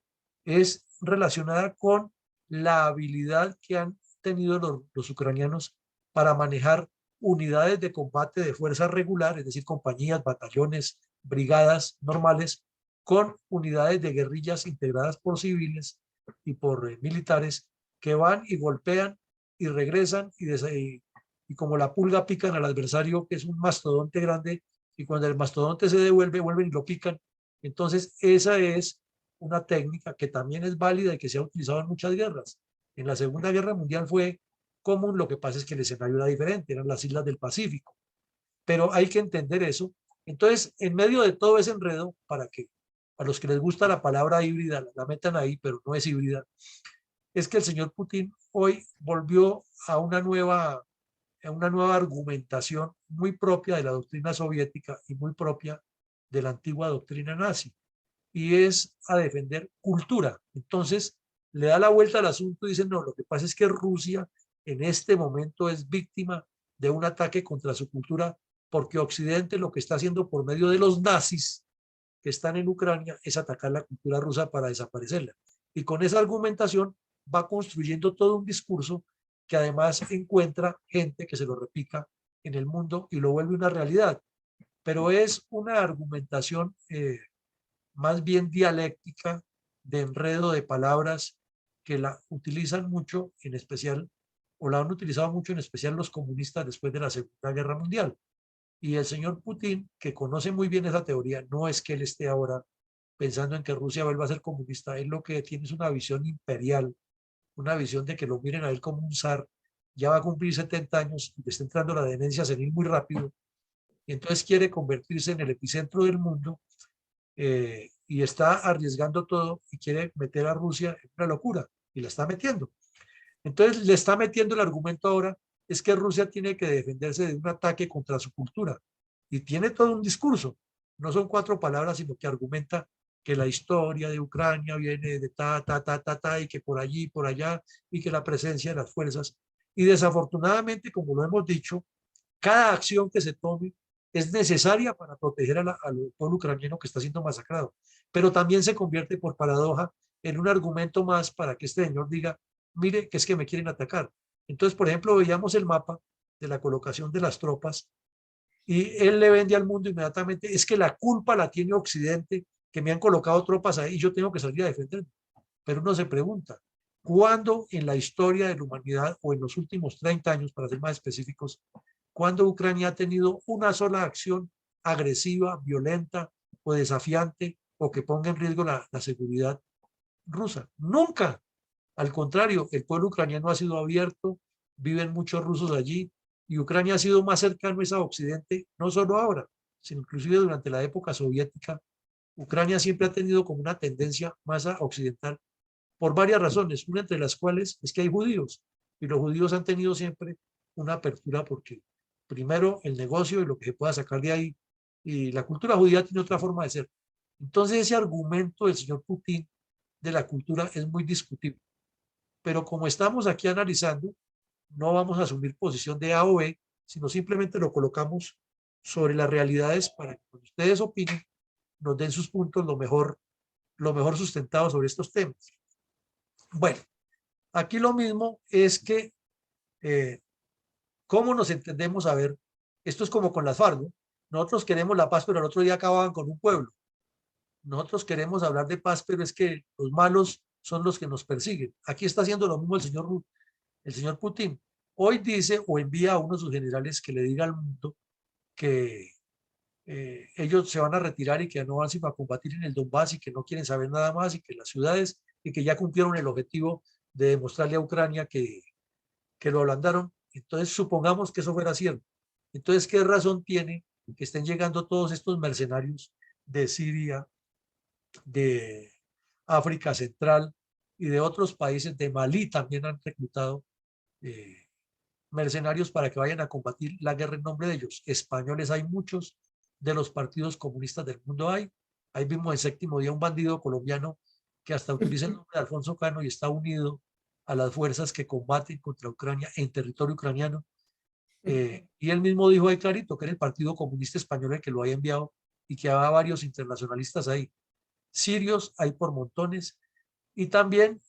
es relacionada con la habilidad que han tenido los ucranianos para manejar unidades de combate de fuerza regular, es decir, compañías, batallones, brigadas normales, con unidades de guerrillas integradas por civiles y por militares que van y golpean y regresan y como la pulga pican al adversario, que es un mastodonte grande, y cuando el mastodonte se devuelve, vuelven y lo pican. Entonces, esa es una técnica que también es válida y que se ha utilizado en muchas guerras. En la Segunda Guerra Mundial fue común, lo que pasa es que el escenario era diferente, eran las islas del Pacífico. Pero hay que entender eso. Entonces, en medio de todo ese enredo, para que a los que les gusta la palabra híbrida la metan ahí, pero no es híbrida, es que el señor Putin hoy volvió a una nueva argumentación muy propia de la doctrina soviética y muy propia de la antigua doctrina nazi, y es a defender cultura. Entonces, le da la vuelta al asunto y dice, no, lo que pasa es que Rusia en este momento es víctima de un ataque contra su cultura, porque Occidente lo que está haciendo por medio de los nazis que están en Ucrania es atacar la cultura rusa para desaparecerla. Y con esa argumentación va construyendo todo un discurso que además encuentra gente que se lo replica en el mundo y lo vuelve una realidad. Pero es una argumentación más bien dialéctica, de enredo de palabras, que la utilizan mucho, en especial, o la han utilizado mucho en especial los comunistas después de la Segunda Guerra Mundial. Y el señor Putin, que conoce muy bien esa teoría, no es que él esté ahora pensando en que Rusia vuelva a ser comunista, él lo que tiene es una visión imperial, una visión de que lo miren a él como un zar, ya va a cumplir 70 años y le está entrando la demencia senil muy rápido, y entonces quiere convertirse en el epicentro del mundo, y está arriesgando todo y quiere meter a Rusia en una locura, y la está metiendo. Entonces le está metiendo el argumento ahora es que Rusia tiene que defenderse de un ataque contra su cultura. Y tiene todo un discurso. No son 4 palabras, sino que argumenta que la historia de Ucrania viene de ta, y que por allí, por allá, y que la presencia de las fuerzas. Y desafortunadamente, como lo hemos dicho, cada acción que se tome es necesaria para proteger al pueblo ucraniano que está siendo masacrado, pero también se convierte por paradoja en un argumento más para que este señor diga, mire, que es que me quieren atacar. Entonces, por ejemplo, veíamos el mapa de la colocación de las tropas y él le vende al mundo inmediatamente, es que la culpa la tiene Occidente, que me han colocado tropas ahí y yo tengo que salir a defenderme. Pero uno se pregunta, ¿cuándo en la historia de la humanidad o en los últimos 30 años, para ser más específicos, cuándo Ucrania ha tenido una sola acción agresiva, violenta o desafiante o que ponga en riesgo la seguridad rusa? Nunca. Al contrario, el pueblo ucraniano ha sido abierto, viven muchos rusos allí y Ucrania ha sido más cercano a Occidente, no solo ahora, sino inclusive durante la época soviética. Ucrania siempre ha tenido como una tendencia más a occidental por varias razones, una entre las cuales es que hay judíos y los judíos han tenido siempre una apertura porque primero el negocio y lo que se pueda sacar de ahí y la cultura judía tiene otra forma de ser. Entonces ese argumento del señor Putin de la cultura es muy discutible, pero como estamos aquí analizando, no vamos a asumir posición de A o B, sino simplemente lo colocamos sobre las realidades para que cuando ustedes opinen, nos den sus puntos lo mejor sustentados sobre estos temas. Bueno, aquí lo mismo es que, ¿cómo nos entendemos? A ver, esto es como con las FARC, ¿no? Nosotros queremos la paz, pero el otro día acababan con un pueblo. Nosotros queremos hablar de paz, pero es que los malos son los que nos persiguen. Aquí está haciendo lo mismo el señor Putin. Hoy dice o envía a uno de sus generales que le diga al mundo que ellos se van a retirar y que no van sino a combatir en el Donbass y que no quieren saber nada más y que las ciudades y que ya cumplieron el objetivo de demostrarle a Ucrania que lo ablandaron. Entonces, supongamos que eso fuera cierto. Entonces, ¿qué razón tiene que estén llegando todos estos mercenarios de Siria, de África Central y de otros países? De Malí también han reclutado mercenarios para que vayan a combatir la guerra en nombre de ellos. Españoles hay muchos, de los partidos comunistas del mundo hay. Ahí vimos en Séptimo Día un bandido colombiano que hasta utiliza el nombre de Alfonso Cano y está unido a las fuerzas que combaten contra Ucrania en territorio ucraniano. Y él mismo dijo ahí clarito que era el Partido Comunista Español el que lo había enviado y que había varios internacionalistas ahí. Sirios hay por montones y también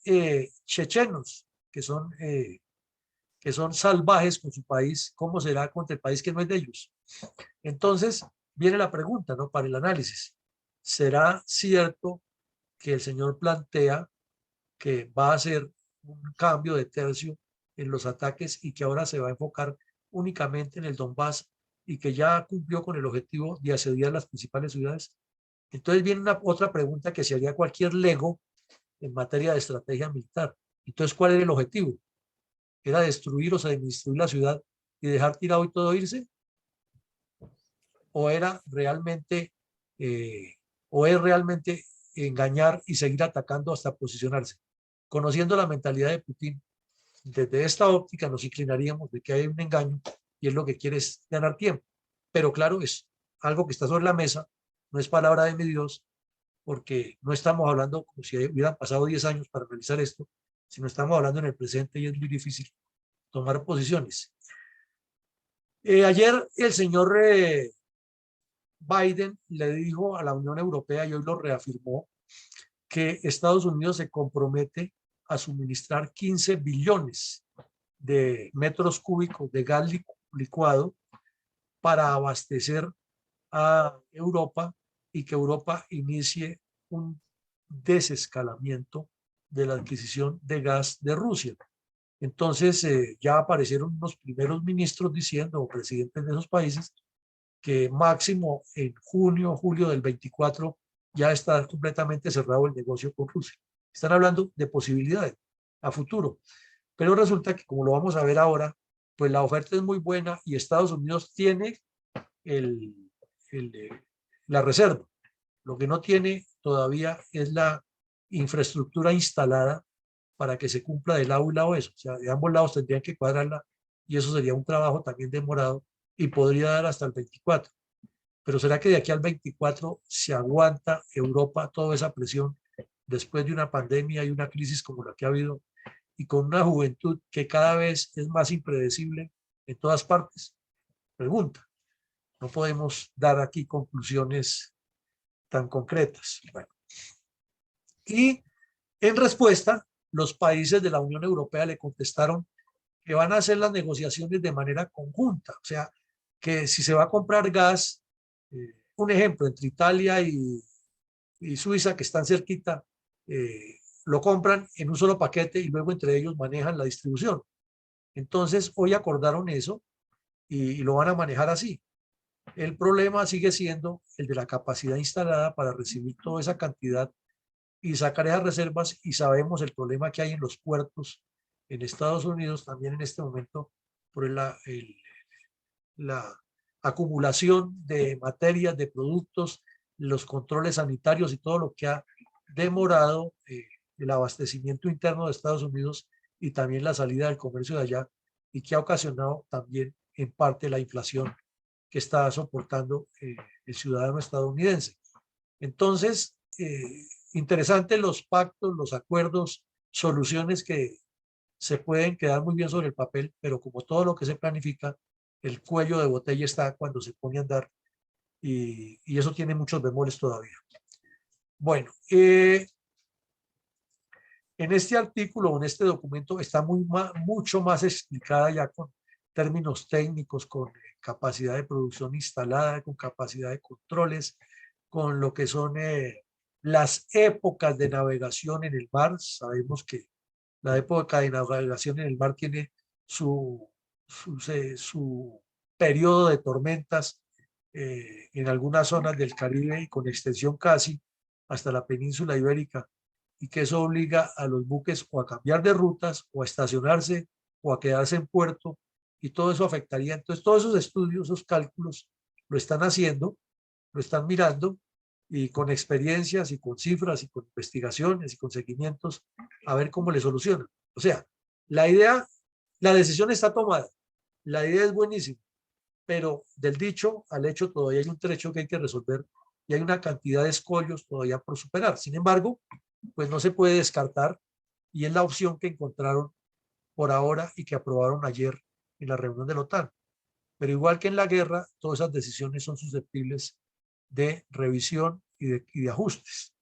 chechenos que son salvajes con su país. ¿Cómo será contra el país que no es de ellos? Entonces viene la pregunta, ¿no? Para el análisis. ¿Será cierto que el señor plantea que va a hacer un cambio de tercio en los ataques y que ahora se va a enfocar únicamente en el Donbass y que ya cumplió con el objetivo de asediar las principales ciudades? Entonces viene otra pregunta que se haría cualquier lego en materia de estrategia militar. Entonces, ¿cuál era el objetivo? ¿Era destruir o destruir la ciudad y dejar tirado y todo irse? ¿O era realmente, eh, o es realmente engañar y seguir atacando hasta posicionarse? Conociendo la mentalidad de Putin, desde esta óptica nos inclinaríamos de que hay un engaño y él lo que quiere es ganar tiempo. Pero claro, es algo que está sobre la mesa, no es palabra de mi Dios, porque no estamos hablando como si hubieran pasado 10 años para realizar esto, sino estamos hablando en el presente y es muy difícil tomar posiciones. Ayer el señor Biden le dijo a la Unión Europea y hoy lo reafirmó que Estados Unidos se compromete a suministrar 15 billones de metros cúbicos de gas licuado para abastecer a Europa y que Europa inicie un desescalamiento de la adquisición de gas de Rusia. Entonces ya aparecieron unos primeros ministros diciendo, o presidentes de esos países, que máximo en junio, julio del 24 ya está completamente cerrado el negocio con Rusia. Están hablando de posibilidades a futuro, pero resulta que como lo vamos a ver ahora, pues la oferta es muy buena y Estados Unidos tiene el, el, la reserva. Lo que no tiene todavía es la infraestructura instalada para que se cumpla de lado y lado eso. O sea, de ambos lados tendrían que cuadrarla y eso sería un trabajo también demorado y podría dar hasta el 24. Pero ¿será que de aquí al 24 se aguanta Europa toda esa presión después de una pandemia y una crisis como la que ha habido y con una juventud que cada vez es más impredecible en todas partes? Pregunta. No podemos dar aquí conclusiones tan concretas. Bueno, y en respuesta, los países de la Unión Europea le contestaron que van a hacer las negociaciones de manera conjunta. O sea, que si se va a comprar gas, un ejemplo, entre Italia y Suiza, que están cerquita, lo compran en un solo paquete y luego entre ellos manejan la distribución. Entonces, hoy acordaron eso y lo van a manejar así. El problema sigue siendo el de la capacidad instalada para recibir toda esa cantidad y sacar esas reservas, y sabemos el problema que hay en los puertos en Estados Unidos también en este momento por la acumulación de materias, de productos, los controles sanitarios y todo lo que ha demorado el abastecimiento interno de Estados Unidos y también la salida del comercio de allá, y que ha ocasionado también en parte la inflación que está soportando el ciudadano estadounidense. Entonces, interesantes los pactos, los acuerdos, soluciones que se pueden quedar muy bien sobre el papel, pero como todo lo que se planifica, el cuello de botella está cuando se pone a andar, y eso tiene muchos bemoles todavía. Bueno, en este artículo, en este documento, está mucho más explicada ya con términos técnicos, con capacidad de producción instalada, con capacidad de controles, con lo que son las épocas de navegación en el mar. Sabemos que la época de navegación en el mar tiene su periodo de tormentas en algunas zonas del Caribe y con extensión casi hasta la península ibérica, y que eso obliga a los buques o a cambiar de rutas o a estacionarse o a quedarse en puerto, y todo eso afectaría. Entonces, todos esos estudios, esos cálculos, lo están haciendo, lo están mirando, y con experiencias y con cifras y con investigaciones y con seguimientos, a ver cómo le solucionan. O sea, la idea, la decisión está tomada, la idea es buenísima, pero del dicho al hecho todavía hay un trecho que hay que resolver y hay una cantidad de escollos todavía por superar. Sin embargo, pues no se puede descartar, y es la opción que encontraron por ahora y que aprobaron ayer en la reunión de la OTAN. Pero igual que en la guerra, todas esas decisiones son susceptibles de revisión y de ajustes.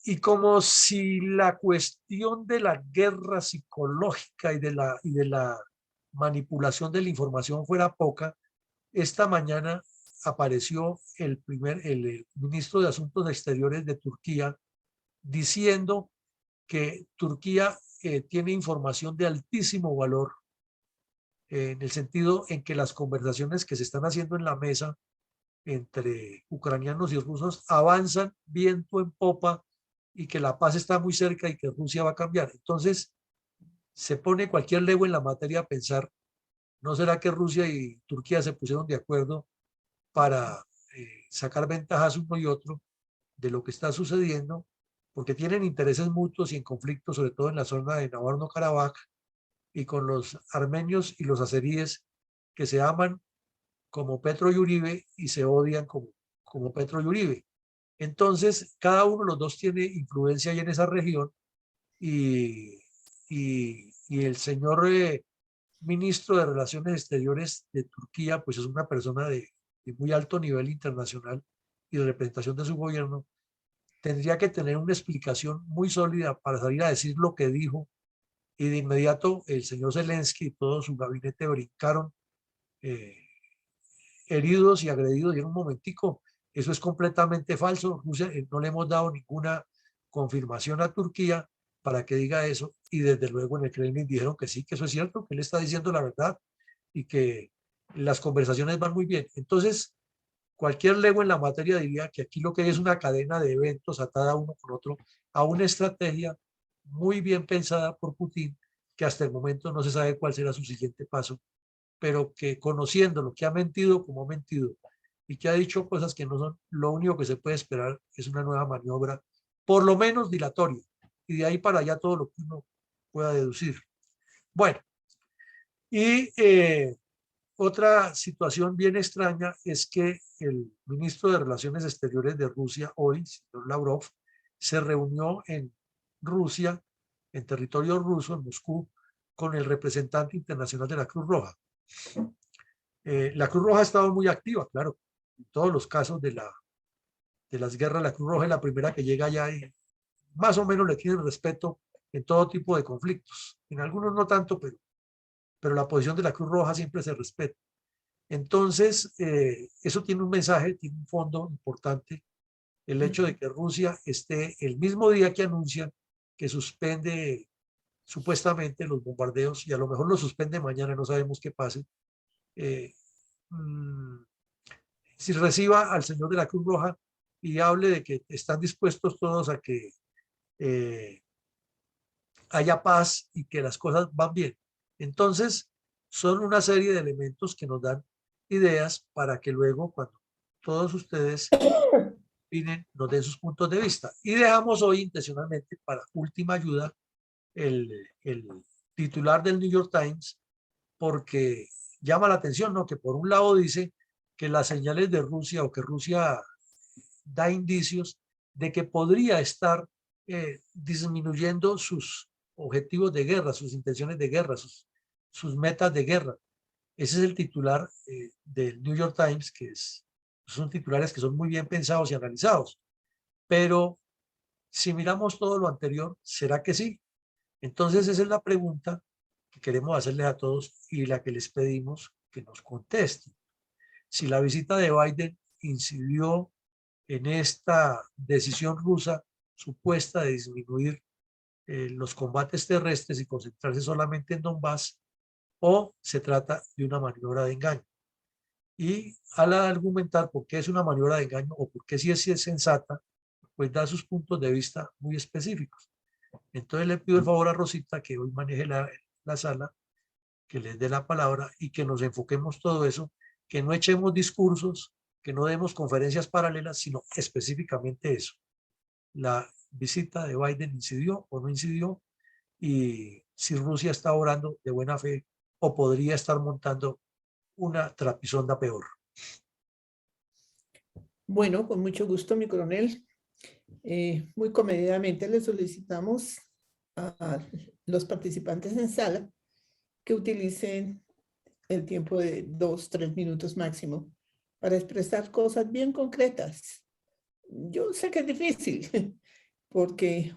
Y como si la cuestión de la guerra psicológica y de la manipulación de la información fuera poca, esta mañana apareció el ministro de Asuntos Exteriores de Turquía diciendo que Turquía tiene información de altísimo valor, en el sentido en que las conversaciones que se están haciendo en la mesa entre ucranianos y rusos avanzan viento en popa, y que la paz está muy cerca y que Rusia va a cambiar. Entonces, se pone cualquier legua en la materia a pensar, ¿no será que Rusia y Turquía se pusieron de acuerdo para sacar ventajas uno y otro de lo que está sucediendo? Porque tienen intereses mutuos y en conflicto, sobre todo en la zona de Nagorno-Karabaj, y con los armenios y los azeríes, que se aman como Petro y Uribe y se odian como Petro y Uribe. Entonces, cada uno de los dos tiene influencia ahí en esa región, y el señor ministro de Relaciones Exteriores de Turquía, pues es una persona de muy alto nivel internacional y de representación de su gobierno. Tendría que tener una explicación muy sólida para salir a decir lo que dijo, y de inmediato el señor Zelensky y todo su gabinete brincaron eh, heridos y agredidos, y en un momentico, eso es completamente falso. Rusia, no le hemos dado ninguna confirmación a Turquía para que diga eso, y desde luego en el Kremlin dijeron que sí, que eso es cierto, que él está diciendo la verdad y que las conversaciones van muy bien. Entonces, cualquier lego en la materia diría que aquí lo que hay es una cadena de eventos atada uno con otro a una estrategia muy bien pensada por Putin, que hasta el momento no se sabe cuál será su siguiente paso, pero que, conociendo lo que ha mentido, como ha mentido, y que ha dicho cosas que no son, lo único que se puede esperar es una nueva maniobra, por lo menos dilatoria, y de ahí para allá todo lo que uno pueda deducir. Bueno, y otra situación bien extraña es que el ministro de Relaciones Exteriores de Rusia hoy, señor Lavrov, se reunió en Rusia, en territorio ruso, en Moscú, con el representante internacional de la Cruz Roja. La Cruz Roja ha estado muy activa, claro, en todos los casos de las guerras. La Cruz Roja es la primera que llega allá y más o menos le tienen respeto en todo tipo de conflictos. En algunos no tanto, pero la posición de la Cruz Roja siempre se respeta. Entonces, eso tiene un mensaje, tiene un fondo importante, el hecho de que Rusia esté el mismo día que anuncia que suspende supuestamente los bombardeos, y a lo mejor lo suspende mañana, no sabemos qué pase, si reciba al señor de la Cruz Roja y hable de que están dispuestos todos a que haya paz y que las cosas van bien. Entonces, son una serie de elementos que nos dan ideas para que luego, cuando todos ustedes opinen, nos den sus puntos de vista. Y dejamos hoy intencionalmente para última ayuda el titular del New York Times, porque llama la atención, ¿no? Que por un lado dice que las señales de Rusia o que Rusia da indicios de que podría estar disminuyendo sus objetivos de guerra, sus intenciones de guerra, sus metas de guerra. Ese es el titular del New York Times, que son titulares que son muy bien pensados y analizados. Pero si miramos todo lo anterior, ¿será que sí? Entonces esa es la pregunta que queremos hacerles a todos y la que les pedimos que nos contesten. Si la visita de Biden incidió en esta decisión rusa supuesta de disminuir los combates terrestres y concentrarse solamente en Donbass, o se trata de una maniobra de engaño. Y al argumentar por qué es una maniobra de engaño o por qué sí es sensata, pues da sus puntos de vista muy específicos. Entonces le pido el favor a Rosita que hoy maneje la sala, que les dé la palabra y que nos enfoquemos todo eso, que no echemos discursos, que no demos conferencias paralelas, sino específicamente eso. La visita de Biden incidió o no incidió, y si Rusia está obrando de buena fe o podría estar montando una trapisonda peor. Bueno, con mucho gusto, mi coronel. Muy comedidamente le solicitamos a los participantes en sala que utilicen el tiempo de 2-3 minutos máximo para expresar cosas bien concretas. Yo sé que es difícil porque